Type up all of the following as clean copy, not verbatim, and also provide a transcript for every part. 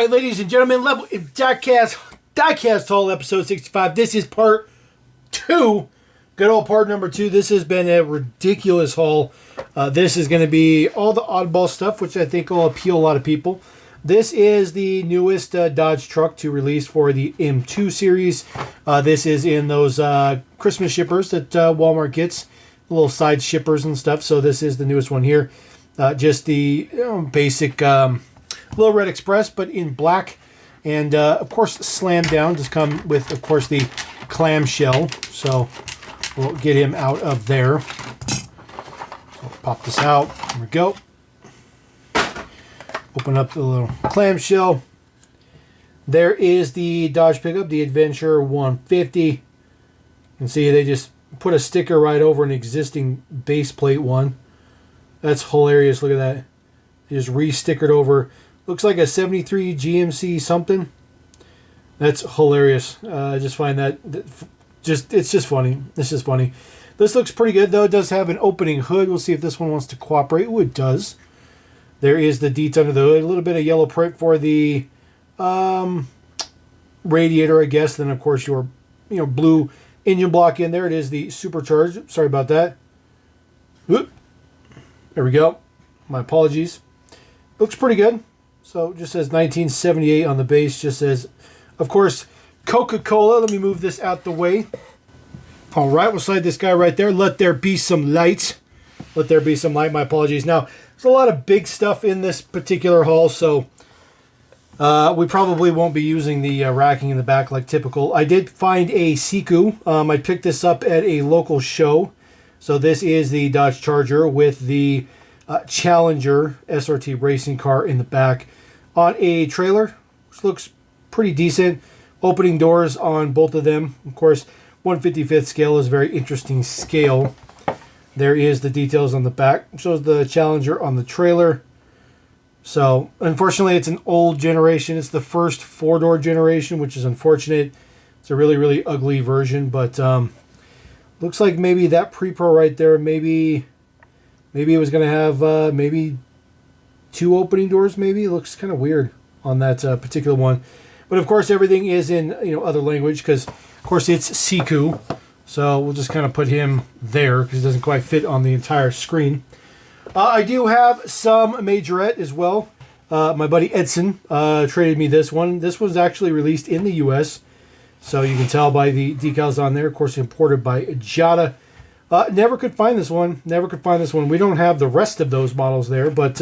right, ladies and gentlemen, Diecast Haul episode 65. This is part 2. Good old part number 2. This has been a ridiculous haul. This is going to be all the oddball stuff, which I think will appeal a lot of people. This is the newest Dodge truck to release for the M2 series. This is in those Christmas shippers that Walmart gets, little side shippers and stuff. So this is the newest one here. Just the basic Little Red Express, but in black. And, of course, slam down. Just come with, of course, the clamshell. So we'll get him out of there. So pop this out. There we go. Open up the little clamshell. There is the Dodge pickup, the Adventure 150. You can see they just put a sticker right over an existing base plate one. That's hilarious. Look at that. They just re-stickered over. Looks like a 73 GMC something. That's hilarious. I just find that it's just funny. It's just funny. This looks pretty good, though. It does have an opening hood. We'll see if this one wants to cooperate. Oh, it does. There is the deets under the hood. A little bit of yellow print for the radiator, I guess. Then, of course, your blue engine block in there. It is the supercharged. Sorry about that. Whoop. There we go. My apologies. Looks pretty good. So it just says 1978 on the base. Just says, of course, Coca-Cola. Let me move this out the way. All right, we'll slide this guy right there. Let there be some light. Let there be some light. My apologies. Now, there's a lot of big stuff in this particular haul, so we probably won't be using the racking in the back like typical. I did find a Siku. I picked this up at a local show. So this is the Dodge Charger with the Challenger SRT racing car in the back on a trailer, which looks pretty decent. Opening doors on both of them. Of course, 1/55th scale is a very interesting scale. There is the details on the back. It shows the Challenger on the trailer. So, unfortunately, it's an old generation. It's the first four-door generation, which is unfortunate. It's a really, really ugly version, but looks like maybe that pre-pro right there, maybe it was going to have maybe 2 opening doors, maybe. It looks kind of weird on that particular one. But, of course, everything is in other language because, of course, it's Siku. So we'll just kind of put him there because it doesn't quite fit on the entire screen. I do have some Majorette as well. My buddy Edson traded me this one. This was actually released in the U.S., so you can tell by the decals on there. Of course, imported by Jada. Never could find this one. Never could find this one. We don't have the rest of those models there, but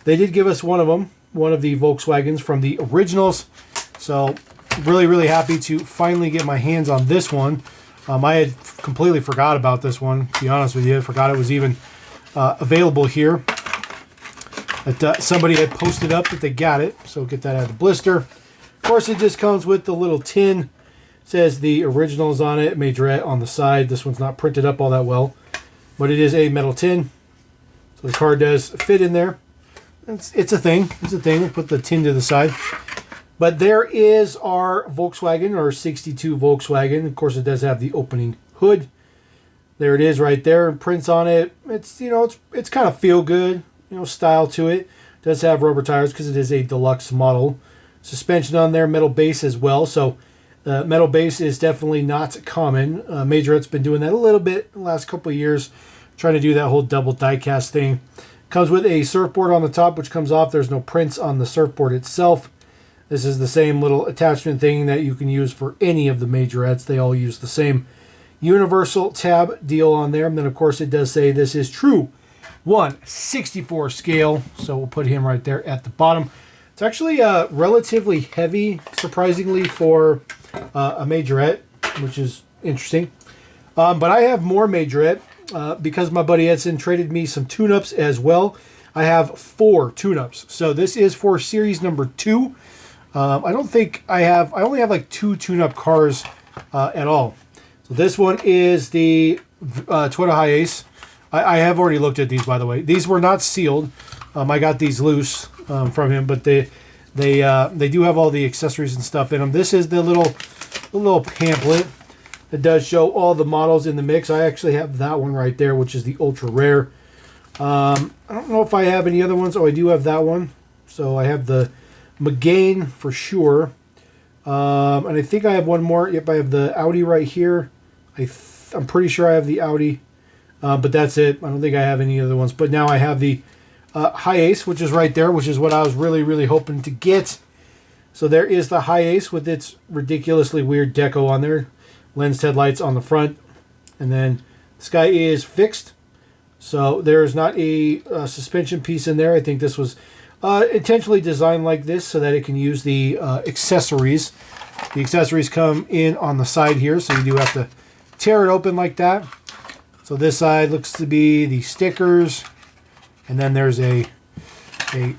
they did give us one of them, one of the Volkswagens from the originals. So really, really happy to finally get my hands on this one. I had completely forgot about this one, to be honest with you. I forgot it was even available here. But somebody had posted up that they got it, so get that out of the blister. Of course, it just comes with the little tin. It says the originals on it, Majorette on the side. This one's not printed up all that well, but it is a metal tin. So the car does fit in there. It's a thing. It's a thing. We'll put the tin to the side. But there is our Volkswagen, or 62 Volkswagen. Of course, it does have the opening hood. There it is right there. Prints on it. It's it's kind of feel good, style to it. It does have rubber tires because it is a deluxe model. Suspension on there, metal base as well. So metal base is definitely not common. Majorette's been doing that a little bit the last couple of years, trying to do that whole double die-cast thing. Comes with a surfboard on the top, which comes off. There's no prints on the surfboard itself. This is the same little attachment thing that you can use for any of the Majorettes. They all use the same universal tab deal on there. And then, of course, it does say this is true 1/64 scale. So we'll put him right there at the bottom. It's actually relatively heavy, surprisingly, for a Majorette, which is interesting. But I have more Majorette because my buddy Edson traded me some tune-ups as well. I have 4 tune-ups. So this is for series number 2. I don't think I only have like 2 tune-up cars at all. So this one is the Toyota Hiace. I have already looked at these, by the way. These were not sealed. I got these loose from him, but they do have all the accessories and stuff in them. This is the little pamphlet that does show all the models in the mix. I actually have that one right there, which is the ultra rare. I don't know if I have any other ones. Oh, I do have that one. So I have the McGain for sure. And I think I have one more. Yep, I have the Audi right here. I'm pretty sure I have the Audi. But that's it. I don't think I have any other ones. But now I have the Hi-Ace, which is right there, which is what I was really, really hoping to get. So there is the Hi-Ace with its ridiculously weird deco on there. Lens headlights on the front. And then this guy is fixed. So there's not a suspension piece in there. I think this was intentionally designed like this so that it can use the accessories. The accessories come in on the side here, so you do have to tear it open like that. So this side looks to be the stickers, and then there's a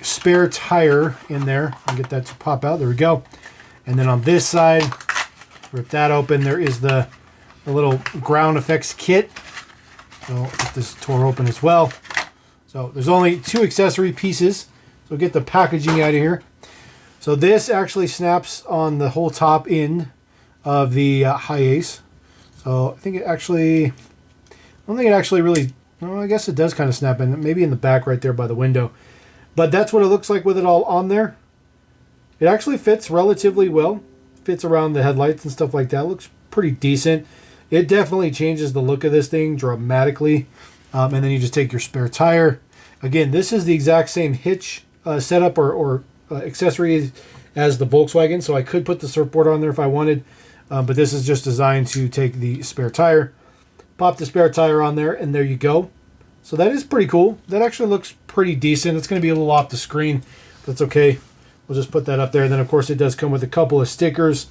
spare tire in there. I'll get that to pop out. There we go. And then on this side, rip that open. There is the little ground effects kit. So get this tore open as well. So there's only 2 accessory pieces. So get the packaging out of here. So this actually snaps on the whole top end of the Hi-Ace. So I think it actually, I don't think it actually really, well, I guess it does kind of snap in, maybe in the back right there by the window. But that's what it looks like with it all on there. It actually fits relatively well. Fits around the headlights and stuff like that. Looks pretty decent. It definitely changes the look of this thing dramatically. And then you just take your spare tire. Again, this is the exact same hitch setup or accessory as the Volkswagen. So I could put the surfboard on there if I wanted. But this is just designed to take the spare tire. Pop the spare tire on there, and there you go. So that is pretty cool. That actually looks pretty decent. It's going to be a little off the screen. That's okay. We'll just put that up there. And then, of course, it does come with a couple of stickers.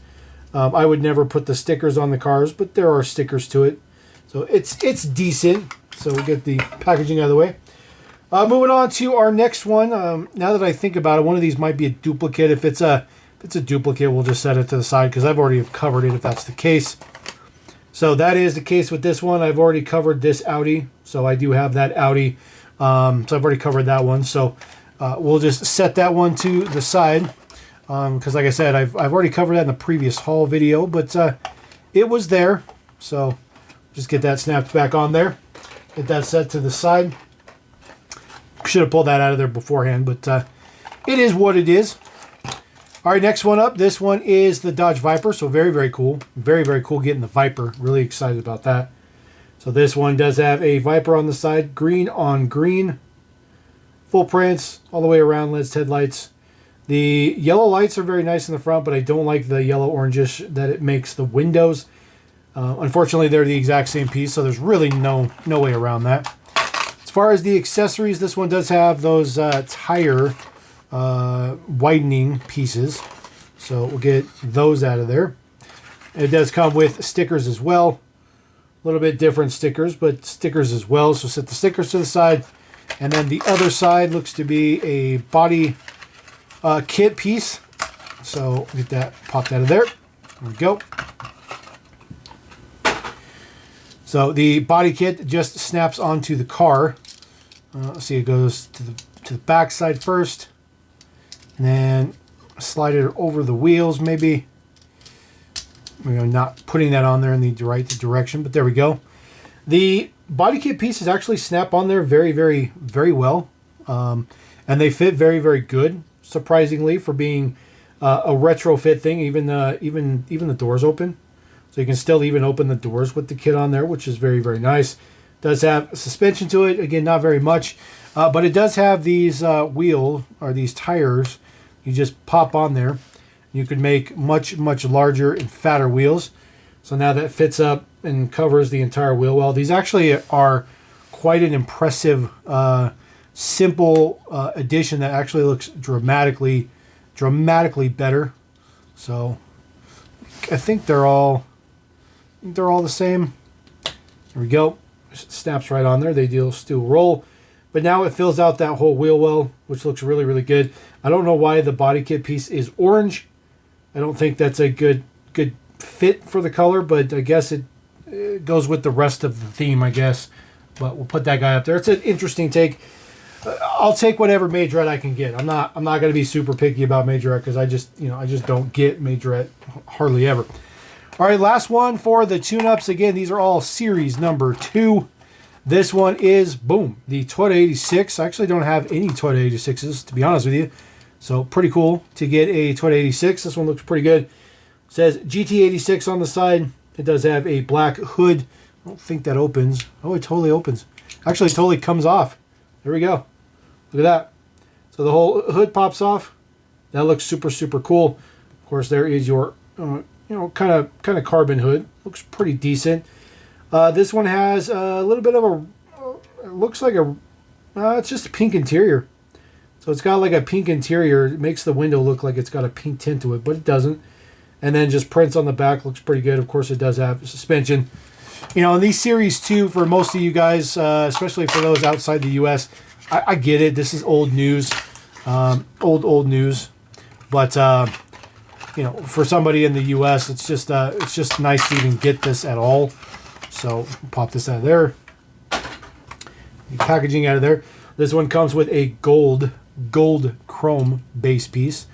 I would never put the stickers on the cars, but there are stickers to it. So it's decent. So we'll get the packaging out of the way. Moving on to our next one. Now that I think about it, one of these might be a duplicate. If it's a duplicate, we'll just set it to the side because I've already covered it if that's the case. So that is the case with this one. I've already covered this Audi. So I do have that Audi. So I've already covered that one. So we'll just set that one to the side. Because like I said, I've already covered that in the previous haul video. But it was there. So just get that snapped back on there. Get that set to the side. Should have pulled that out of there beforehand. But it is what it is. All right, next one up. This one is the Dodge Viper. So very, very cool. Very, very cool getting the Viper. Really excited about that. So this one does have a Viper on the side. Green on green. Full prints all the way around. Lens headlights. The yellow lights are very nice in the front, but I don't like the yellow orangish that it makes the windows. Unfortunately, they're the exact same piece, so there's really no way around that. As far as the accessories, this one does have those tire widening pieces. So we'll get those out of there. It does come with stickers as well. A little bit different stickers, but stickers as well. So set the stickers to the side. And then the other side looks to be a body kit piece. So get that popped out of there. There we go. So the body kit just snaps onto the car. Let's see, it goes to the back side first. And then slide it over the wheels maybe. We're not putting that on there in the right direction, but there we go. The body kit pieces actually snap on there very, very, very well. And they fit very, very good, surprisingly, for being a retrofit thing. Even the doors open. So you can still even open the doors with the kit on there, which is very, very nice. Does have suspension to it. Again, not very much. But it does have these these tires. You just pop on there. You can make much, much larger and fatter wheels. So now that fits up and covers the entire wheel well. These actually are quite an impressive, simple addition that actually looks dramatically better. So I think they're all the same. There we go. Snaps right on there. They still roll. But now it fills out that whole wheel well, which looks really, really good. I don't know why the body kit piece is orange. I don't think that's a good fit for the color, but I guess it goes with the rest of the theme, I guess. But we'll put that guy up there. It's an interesting take. I'll take whatever Majorette I can get. I'm not going to be super picky about Majorette because I just don't get Majorette hardly ever. All right, last one for the tune-ups. Again, these are all series number 2. This one is, boom, the Toyota 86. I actually don't have any Toyota 86s, to be honest with you. So pretty cool to get a 2086. This one looks pretty good. It says GT86 on the side. It does have a black hood. I don't think that opens. Oh, it totally opens. Actually, it totally comes off. There we go. Look at that. So the whole hood pops off. That looks super, super cool. Of course, there is your, kind of carbon hood. Looks pretty decent. This one has a little bit of a, it looks like a, it's just a pink interior. So it's got like a pink interior. It makes the window look like it's got a pink tint to it, but it doesn't. And then just prints on the back. Looks pretty good. Of course, it does have suspension. In these series too, for most of you guys, especially for those outside the U.S., I get it. This is old news, old news. But for somebody in the U.S., it's just nice to even get this at all. So pop this out of there. Packaging out of there. This one comes with a gold chrome base piece.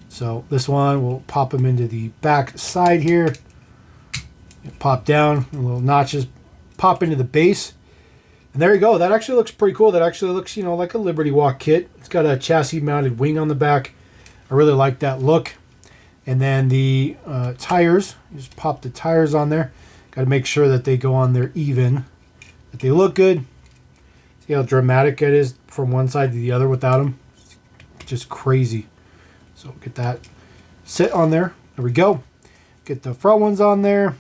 So this one will pop them into the back side here. Pop down, little notches pop into the base. And there you go. That actually looks pretty cool. That actually looks, like a Liberty Walk kit. It's got a chassis mounted wing on the back. I really like that look. And then the tires, you just pop the tires on there. Got to make sure that they go on there even, that they look good. See how dramatic it is from one side to the other without them? Just crazy. So get that sit on there. There we go. Get the front ones on there.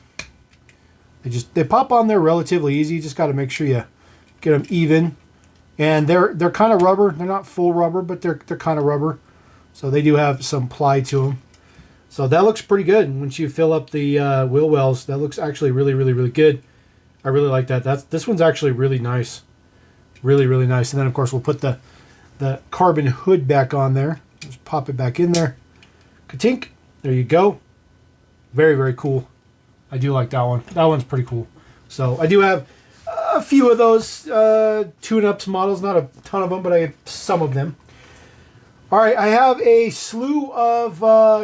They pop on there relatively easy. You just got to make sure you get them even. And they're kind of rubber. They're not full rubber, but they're kind of rubber. So they do have some ply to them. So that looks pretty good. And once you fill up the wheel wells, that looks actually really, really, really good. I really like that. This one's actually really nice. Really, really nice. And then, of course, we'll put the carbon hood back on there. Just pop it back in there. Ka-tink. There you go. Very, very cool. I do like that one. That one's pretty cool. So I do have a few of those tune-ups models. Not a ton of them, but I have some of them. All right, I have a slew of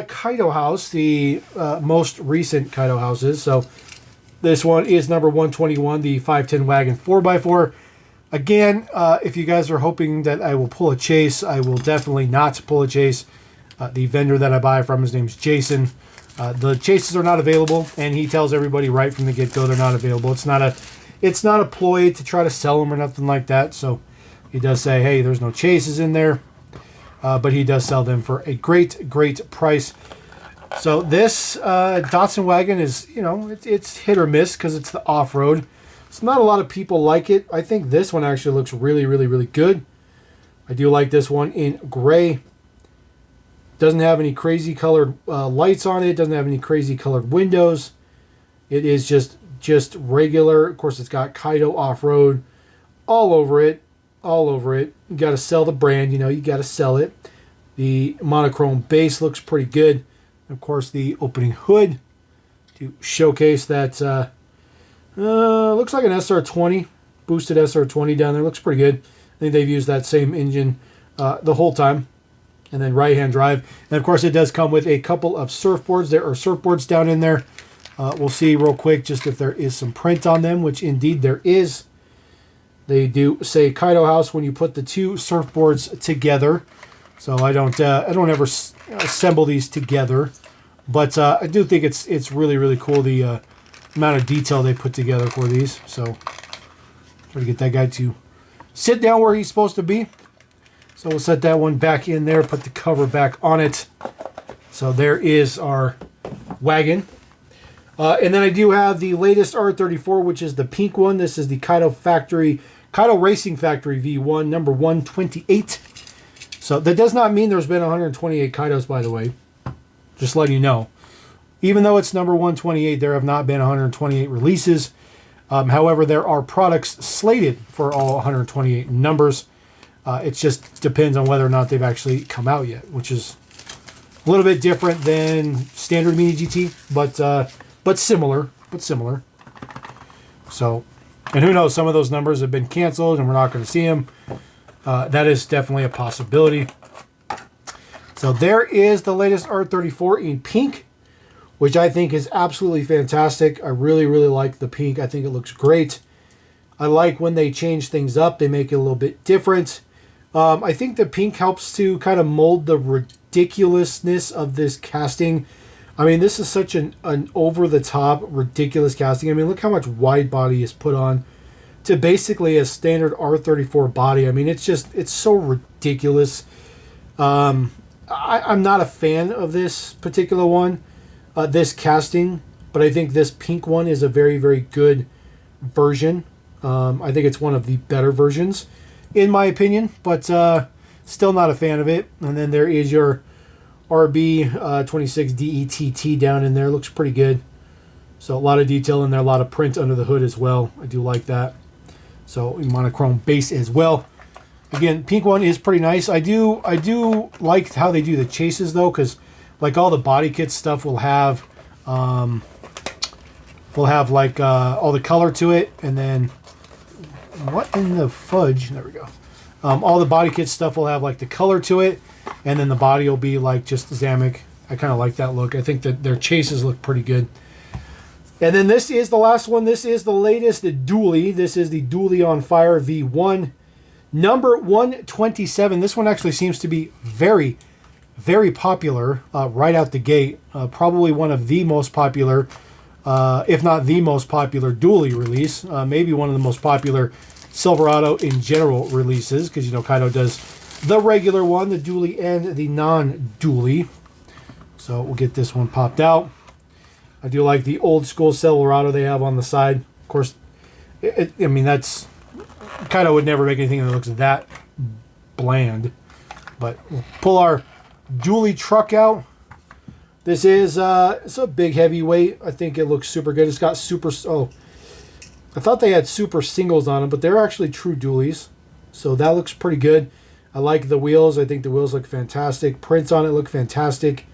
Kaido House, the most recent Kaido Houses. So this one is number 121, the 510 Wagon 4x4. Again, if you guys are hoping that I will pull a chase, I will definitely not pull a chase. The vendor that I buy from, his name's Jason. The chases are not available, and he tells everybody right from the get-go they're not available. It's not a ploy to try to sell them or nothing like that. So he does say, hey, there's no chases in there, but he does sell them for a great, great price. So this Datsun wagon is, it's hit or miss because it's the off-road. So not a lot of people like it. I think this one actually looks really, really, really good. I do like this one in gray. Doesn't have any crazy colored lights on it. Doesn't have any crazy colored windows. It is just regular. Of course, it's got Kaido off-road all over it. All over it. You got to sell the brand. You got to sell it. The monochrome base looks pretty good. Of course, the opening hood to showcase that. Looks like an SR20, boosted SR20 down there. Looks pretty good. I think they've used that same engine the whole time. And then right-hand drive. And, of course, it does come with a couple of surfboards. There are surfboards down in there. We'll see real quick just if there is some print on them, which indeed there is. They do say Kaido House when you put the two surfboards together. So I don't ever assemble these together. But I do think it's really, really cool, the amount of detail they put together for these. So try to get that guy to sit down where he's supposed to be. So we'll set that one back in there, put the cover back on it. So there is our wagon. And then I do have the latest R34, which is the pink one. This is the Kaido Racing Factory V1, number 128. So that does not mean there's been 128 Kaidos, by the way. Just letting you know. Even though it's number 128, there have not been 128 releases. However, there are products slated for all 128 numbers. It just depends on whether or not they've actually come out yet, which is a little bit different than standard Mini GT, but similar. So, and who knows, some of those numbers have been canceled and we're not going to see them. That is definitely a possibility. So there is the latest R34 in pink, which I think is absolutely fantastic. I really, really like the pink. I think it looks great. I like when they change things up. They make it a little bit different. I think the pink helps to kind of mold the ridiculousness of this casting. I mean, this is such an over-the-top, ridiculous casting. I mean, look how much wide body is put on to basically a standard R34 body. I mean, it's so ridiculous. I'm not a fan of this particular one, this casting, but I think this pink one is a very, very good version. I think it's one of the better versions, in my opinion, but still not a fan of it. And then there is your RB26 DETT down in there. Looks pretty good. So a lot of detail in there, a lot of print under the hood as well. I do like that. So monochrome base as well. Again, pink one is pretty nice. I do like how they do the chases though, because like all the body kit stuff will have like all the color to it, and then what in the fudge? There we go. All the body kit stuff will have like the color to it, and then the body will be like just Zamek. I kind of like that look. I think that their chases look pretty good. And then this is the last one. This is the latest dually. This is the Dually on Fire V1. Number 127. This one actually seems to be very, very popular right out the gate. Probably one of the most popular, if not the most popular dually release. Maybe one of the most popular Silverado in general releases, because you know Kaido does the regular one, the dually, and the non-dually. So we'll get this one popped out. I do like the old school Silverado they have on the side. Of course, I mean, that's Kaido would never make anything that looks that bland. But we'll pull our dually truck out. This is it's a big heavyweight. I think it looks super good. It's got super. Oh, I thought they had super singles on them, but they're actually true dualies. So that looks pretty good. I like the wheels. I think the wheels look fantastic. Prints on it look fantastic.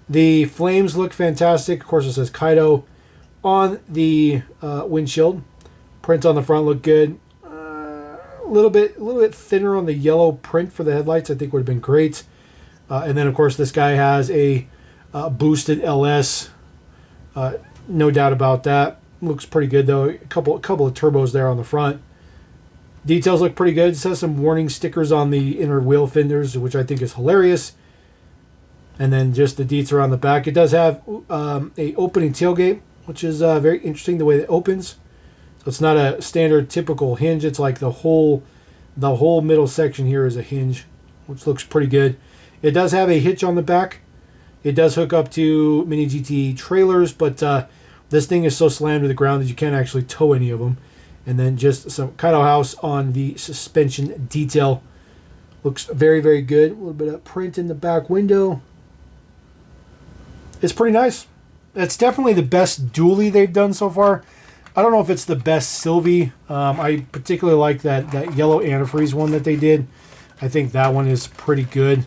The flames look fantastic. Of course, it says Kaido on the windshield. Prints on the front look good. A little bit thinner on the yellow print for the headlights. I think would have been great. And then, of course, this guy has a boosted LS. No doubt about that. Looks pretty good though. A couple of turbos there on the front. Details look pretty good. It says some warning stickers on the inner wheel fenders, which I think is hilarious. And then just the deets are on the back. It does have a opening tailgate, which is very interesting the way it opens. So it's not a standard typical hinge. It's like the whole middle section here is a hinge, which looks pretty good. It does have a hitch on the back. It does hook up to Mini GT trailers, but this thing is so slammed to the ground that you can't actually tow any of them. And then just some Kaido House on the suspension detail. Looks very, very good. A little bit of print in the back window. It's pretty nice. It's definitely the best dually they've done so far. I don't know if it's the best Sylvie. I particularly like that yellow antifreeze one that they did. I think that one is pretty good.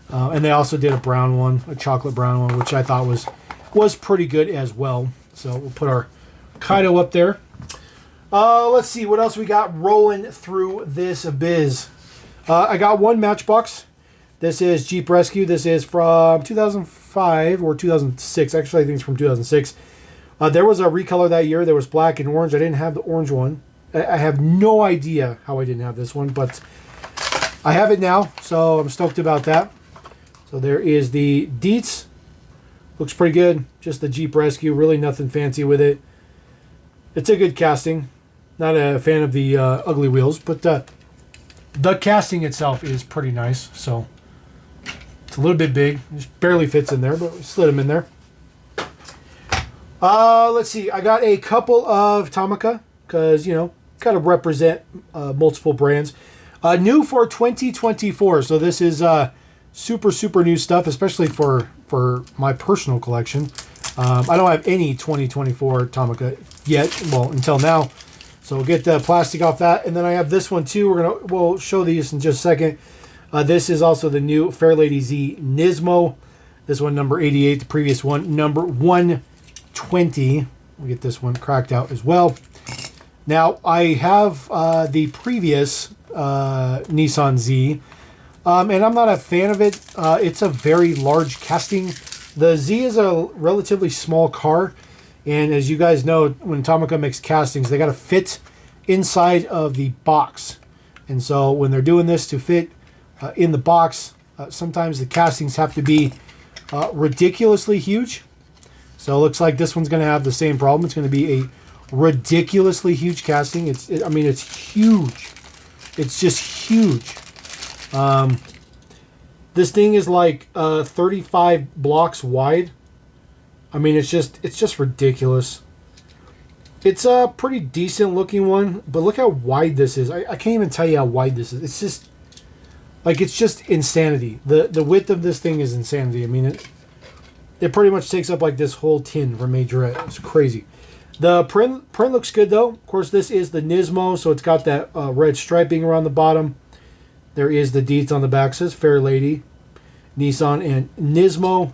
And they also did a brown one, a chocolate brown one, which I thought was pretty good as well. So we'll put our Kaido up there. Let's see what else we got rolling through this biz. I got one Matchbox. This is Jeep Rescue. This is from 2005 or 2006. Actually, I think it's from 2006. There was a recolor that year. There was black and orange. I didn't have the orange one. I have no idea how I didn't have this one, but I have it now, so I'm stoked about that. So there is the Deets. Looks pretty good. Just the Jeep Rescue. Really nothing fancy with it. It's a good casting. Not a fan of the ugly wheels, but the casting itself is pretty nice. So it's a little bit big. Just barely fits in there, but we slid them in there. Let's see. I got a couple of Tomica because, you know, kind of represent multiple brands. New for 2024. So this is super, super new stuff, especially for my personal collection. I don't have any 2024 Tomica yet. Well, until now. So we'll get the plastic off that. And then I have this one too. We'll show these in just a second. This is also the new Fairlady Z Nismo. This one number 88. The previous one number 120. We'll get this one cracked out as well. Now I have the previous Nissan Z. And I'm not a fan of it. It's a very large casting. The Z is a relatively small car. And as you guys know, when Tomica makes castings, they got to fit inside of the box. And so when they're doing this to fit in the box. Sometimes the castings have to be ridiculously huge. So it looks like this one's going to have the same problem. It's going to be a ridiculously huge casting. I mean, it's huge. It's just huge. This thing is like 35 blocks wide. I mean, it's just ridiculous. It's a pretty decent looking one, but look how wide this is. I can't even tell you how wide this is. It's just insanity. The width of this thing is insanity. I mean, it pretty much takes up like this whole tin from Majorette. It's crazy. The print looks good though. Of course, this is the Nismo, so it's got that red striping around the bottom. There is the deets on the back. It says Fair Lady, Nissan, and Nismo.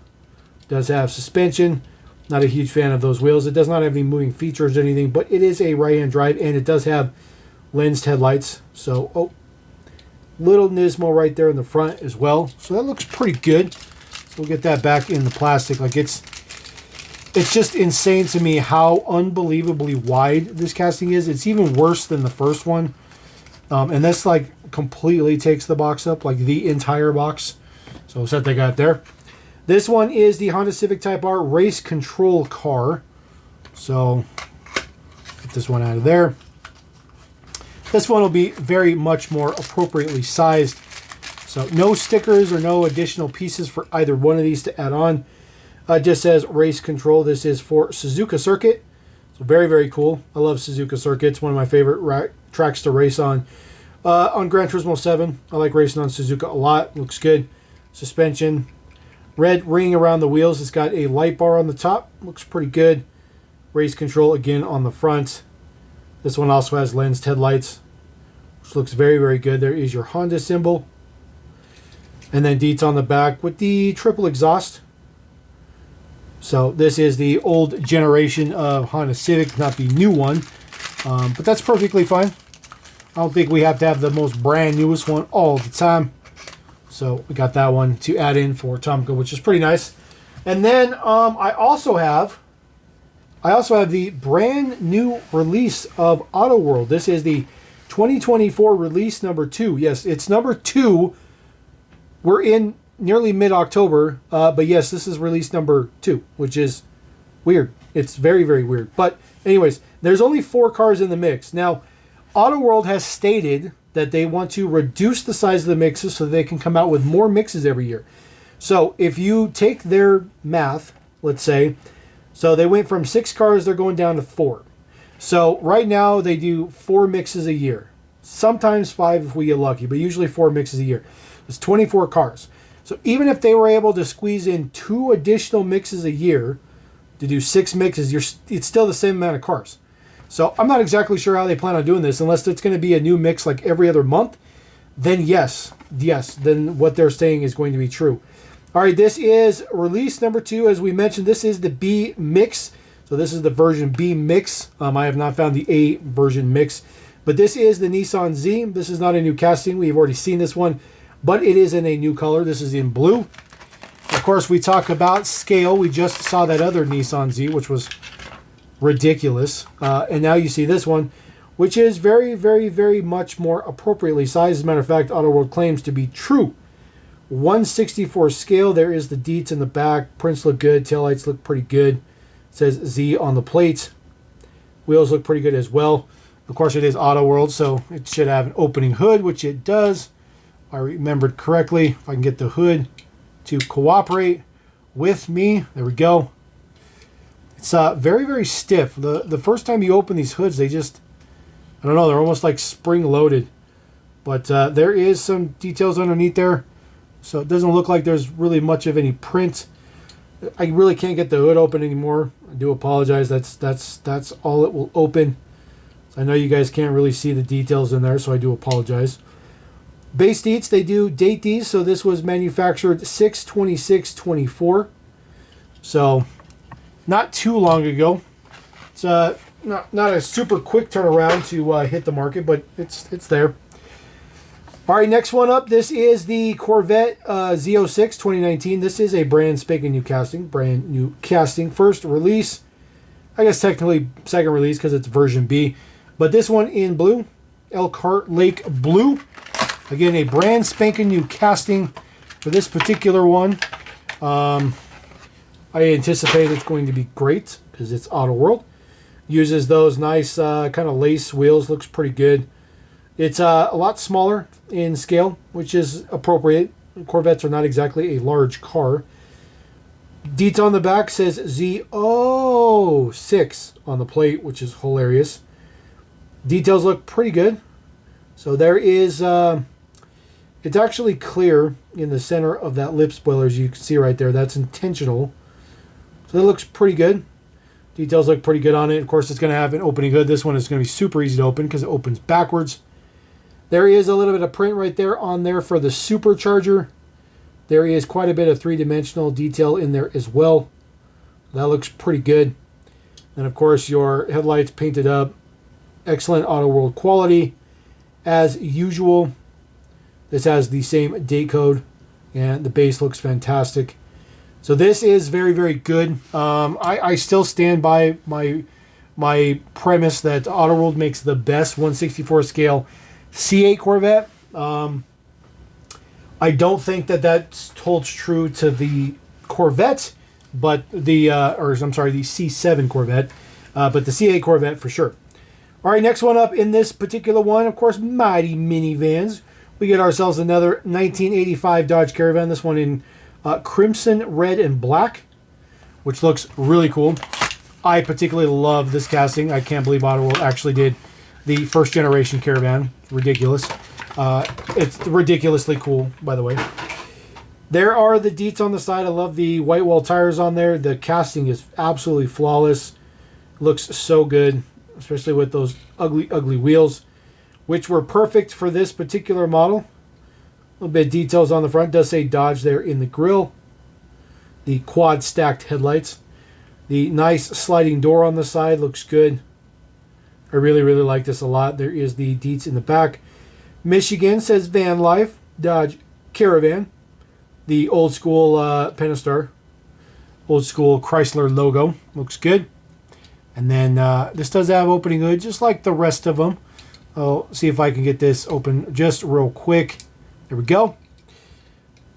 Does have suspension. Not a huge fan of those wheels. It does not have any moving features or anything, but it is a right-hand drive, and it does have lensed headlights. So, little Nismo right there in the front as well. So that looks pretty good. So we'll get that back in the plastic. Like it's just insane to me how unbelievably wide this casting is. It's even worse than the first one. And this like completely takes the box up, like the entire box. So we'll set that guy up there. This one is the Honda Civic Type R race control car. So get this one out of there. This one will be very much more appropriately sized. So no stickers or no additional pieces for either one of these to add on. It just says race control. This is for Suzuka Circuit. So very, very cool. I love Suzuka Circuit. It's one of my favorite tracks to race on. On Gran Turismo 7, I like racing on Suzuka a lot. Looks good. Suspension. Red ring around the wheels. It's got a light bar on the top. Looks pretty good. Race control again on the front. This one also has lensed headlights, which looks very, very good. There is your Honda symbol. And then deets on the back with the triple exhaust. So this is the old generation of Honda Civic, not the new one. But that's perfectly fine. I don't think we have to have the most brand newest one all the time. So we got that one to add in for Tomica, which is pretty nice. And then I also have the brand new release of AutoWorld. This is the 2024 release number 2. Yes, it's number 2. We're in nearly mid-October, but yes, this is release number 2, which is weird. It's very, very weird. But anyways, there's only 4 cars in the mix. Now, AutoWorld has stated that they want to reduce the size of the mixes so they can come out with more mixes every year. So if you take their math, let's say, so they went from 6 cars, they're going down to 4. So right now they do 4 mixes a year. Sometimes 5 if we get lucky, but usually 4 mixes a year. It's 24 cars. So even if they were able to squeeze in 2 additional mixes a year to do 6 mixes, it's still the same amount of cars. So I'm not exactly sure how they plan on doing this, unless it's going to be a new mix like every other month. Then yes, then what they're saying is going to be true. All right, this is release number 2. As we mentioned, this is the B mix. So this is the version B mix. I have not found the A version mix, but this is the Nissan Z. This is not a new casting. We've already seen this one, but it is in a new color. This is in blue. Of course, we talk about scale. We just saw that other Nissan Z, which was ridiculous. And now you see this one, which is very, very, very much more appropriately sized. As a matter of fact, AutoWorld claims to be true. 1/64 scale. There is the deets in the back. Prints look good. Taillights look pretty good. It says Z on the plate. Wheels look pretty good as well. Of course, it is AutoWorld, so it should have an opening hood, which it does. If I remembered correctly, if I can get the hood to cooperate with me. There we go. It's very, very stiff. The first time you open these hoods, they just, I don't know, they're almost like spring-loaded. But there is some details underneath there. So it doesn't look like there's really much of any print. I really can't get the hood open anymore. I do apologize. That's all it will open. So I know you guys can't really see the details in there, so I do apologize. Base deets, they do date these. So this was manufactured 6/26/24. So not too long ago. It's not a super quick turnaround to hit the market, but it's there. All right, next one up. This is the Corvette Z06 2019. This is a brand spanking new casting. Brand new casting. First release. I guess technically second release because it's version B. But this one in blue. Elkhart Lake blue. Again, a brand spanking new casting for this particular one. I anticipate it's going to be great because it's AutoWorld. Uses those nice kind of lace wheels. Looks pretty good. It's a lot smaller in scale, which is appropriate. Corvettes are not exactly a large car. Detail on the back says Z06 on the plate, which is hilarious. Details look pretty good. So there is, it's actually clear in the center of that lip spoiler, as you can see right there. That's intentional. So that looks pretty good. Details look pretty good on it. Of course, it's going to have an opening hood. This one is going to be super easy to open because it opens backwards. There is a little bit of print right there on there for the supercharger. There is quite a bit of three-dimensional detail in there as well. That looks pretty good. And of course, your headlights painted up. Excellent AutoWorld quality. As usual, this has the same date code, and the base looks fantastic. So this is very, very good. I still stand by my premise that AutoWorld makes the best 1/64 scale C8 Corvette. I don't think that holds true to the Corvette, but the C7 Corvette, but the C8 Corvette for sure. All right, next one up in this particular one, of course, mighty minivans. We get ourselves another 1985 Dodge Caravan. This one in crimson, red, and black, which looks really cool. I particularly love this casting. I can't believe AutoWorld actually did the first generation Caravan. Ridiculous. It's ridiculously cool, by the way. There are the deets on the side. I love the white wall tires on there. The casting is absolutely flawless. Looks so good, especially with those ugly, ugly wheels, which were perfect for this particular model. A little bit of details on the front. It does say Dodge there in the grille. The quad stacked headlights. The nice sliding door on the side looks good. I really, really like this a lot. There is the deets in the back. Michigan says Van Life, Dodge Caravan. The old school Pentastar. Old school Chrysler logo. Looks good. And then this does have opening hood, just like the rest of them. I'll see if I can get this open just real quick. There we go.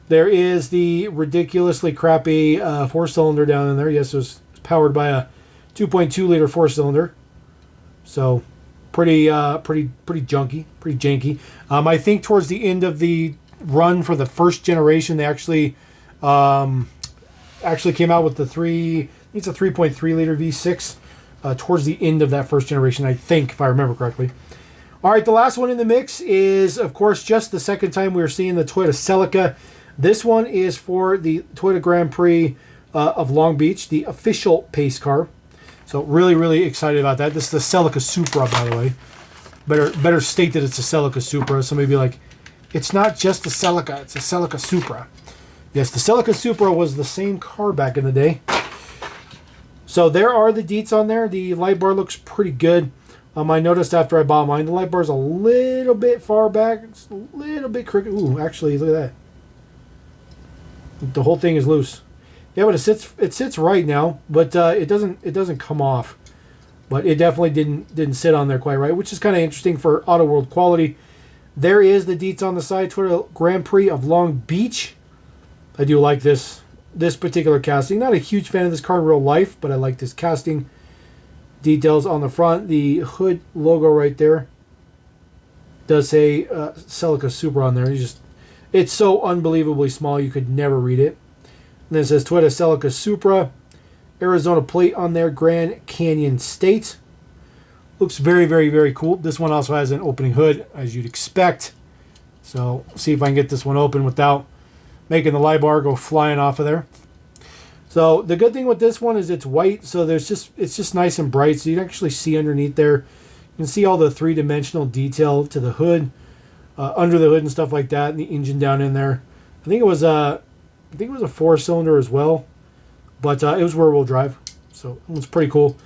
There is the ridiculously crappy 4-cylinder down in there. Yes, it was powered by a 2.2 liter 4-cylinder. So pretty junky, pretty janky. I think towards the end of the run for the first generation, they actually came out with the it's a 3.3 liter V6 towards the end of that first generation, I think, if I remember correctly. All right, the last one in the mix is, of course, just the second time we are seeing the Toyota Celica. This one is for the Toyota Grand Prix of Long Beach, the official pace car. So really, really excited about that. This is the Celica Supra, by the way. Better state that it's a Celica Supra. Somebody be like, it's not just a Celica, it's a Celica Supra. Yes, the Celica Supra was the same car back in the day. So there are the deets on there. The light bar looks pretty good. I noticed after I bought mine, the light bar is a little bit far back. It's a little bit crooked. Ooh, actually, look at that. The whole thing is loose. Yeah, but it sits right now, but it doesn't come off. But it definitely didn't sit on there quite right, which is kind of interesting for AutoWorld quality. There is the deets on the side. Toyota Grand Prix of Long Beach. I do like this particular casting. Not a huge fan of this car in real life, but I like this casting. Details on the front. The hood logo right there does say Celica Supra on there. It's so unbelievably small you could never read it. And then it says Toyota Celica Supra. Arizona plate on there. Grand Canyon State. Looks very, very, very cool. This one also has an opening hood, as you'd expect. So, see if I can get this one open without making the light bar go flying off of there. So the good thing with this one is it's white, so it's just nice and bright, so you can actually see underneath there. You can see all the three-dimensional detail to the hood, under the hood and stuff like that, and the engine down in there. I think it was a 4-cylinder as well, but it was rear-wheel drive, so it was pretty cool.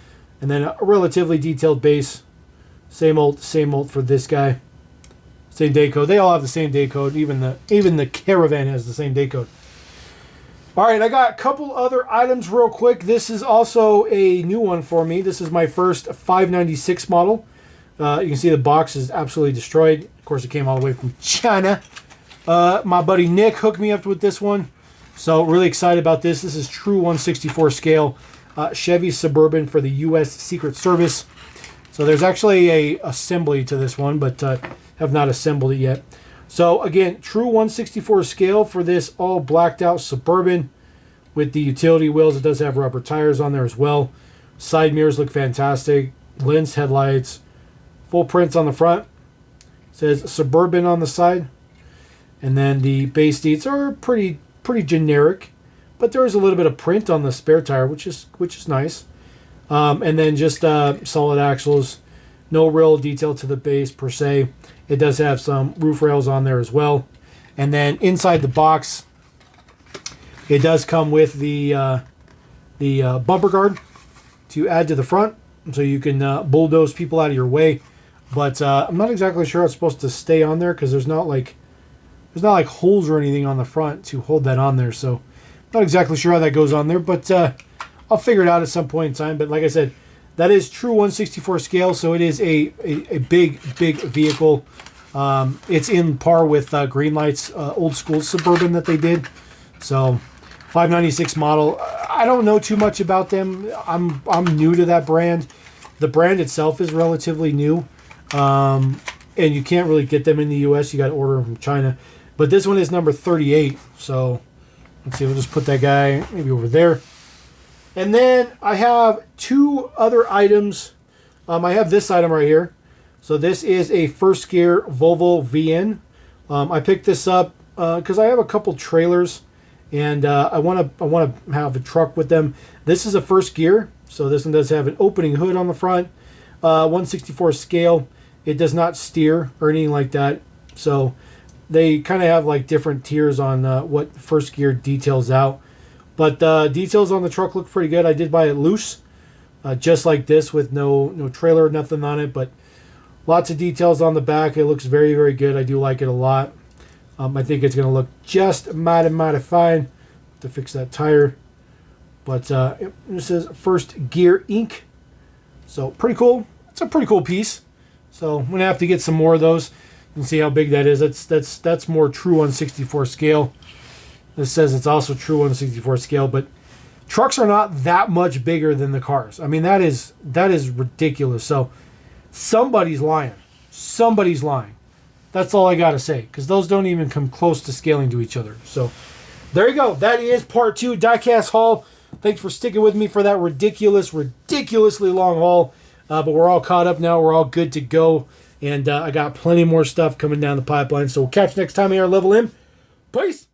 And then a relatively detailed base, same old for this guy. Same day code. They all have the same day code. Even the Caravan has the same day code. All right, I got a couple other items real quick. This is also a new one for me. This is my first 596 model. You can see the box is absolutely destroyed. Of course, it came all the way from China. My buddy Nick hooked me up with this one. So really excited about this. This is true 1/64 scale Chevy Suburban for the U.S. Secret Service. So there's actually a assembly to this one, but have not assembled it yet. So again, true 1/64 scale for this all blacked out Suburban with the utility wheels. It does have rubber tires on there as well. Side mirrors look fantastic. Lens headlights. Full prints on the front. It says Suburban on the side. And then the base seats are pretty generic, but there is a little bit of print on the spare tire, which is nice. And then just solid axles. No real detail to the base per se. It does have some roof rails on there as well. And then inside the box, it does come with the bumper guard to add to the front, so you can bulldoze people out of your way. But I'm not exactly sure it's supposed to stay on there because there's not like holes or anything on the front to hold that on there. So not exactly sure how that goes on there, but I'll figure it out at some point in time. But like I said, that is true 1/64 scale, so it is a big vehicle. It's in par with Greenlight's old school Suburban that they did. So 596 model. I don't know too much about them. I'm new to that brand. The brand itself is relatively new, and you can't really get them in the U.S. You got to order them from China. But this one is number 38. So let's see. We'll just put that guy maybe over there. And then I have two other items. I have this item right here. So this is a first gear Volvo VN. I picked this up because I have a couple trailers, and I want to have a truck with them. This is a first gear, so this one does have an opening hood on the front. 1/64 scale. It does not steer or anything like that. So they kind of have like different tiers on what first gear details out. But details on the truck look pretty good. I did buy it loose, just like this, with no trailer, nothing on it, but lots of details on the back. It looks very good. I do like it a lot. I think it's going to look just mighty fine to fix that tire. But it says First Gear Inc. So pretty cool. It's a pretty cool piece. So I'm going to have to get some more of those and see how big that is. That's more true 1/64 scale. This says it's also true 1/64 scale, but trucks are not that much bigger than the cars. I mean, that is ridiculous. So somebody's lying. Somebody's lying. That's all I got to say, because those don't even come close to scaling to each other. So there you go. That is part 2 Diecast haul. Thanks for sticking with me for that ridiculously long haul. But we're all caught up now. We're all good to go. And I got plenty more stuff coming down the pipeline. So we'll catch you next time here on Level M. Peace.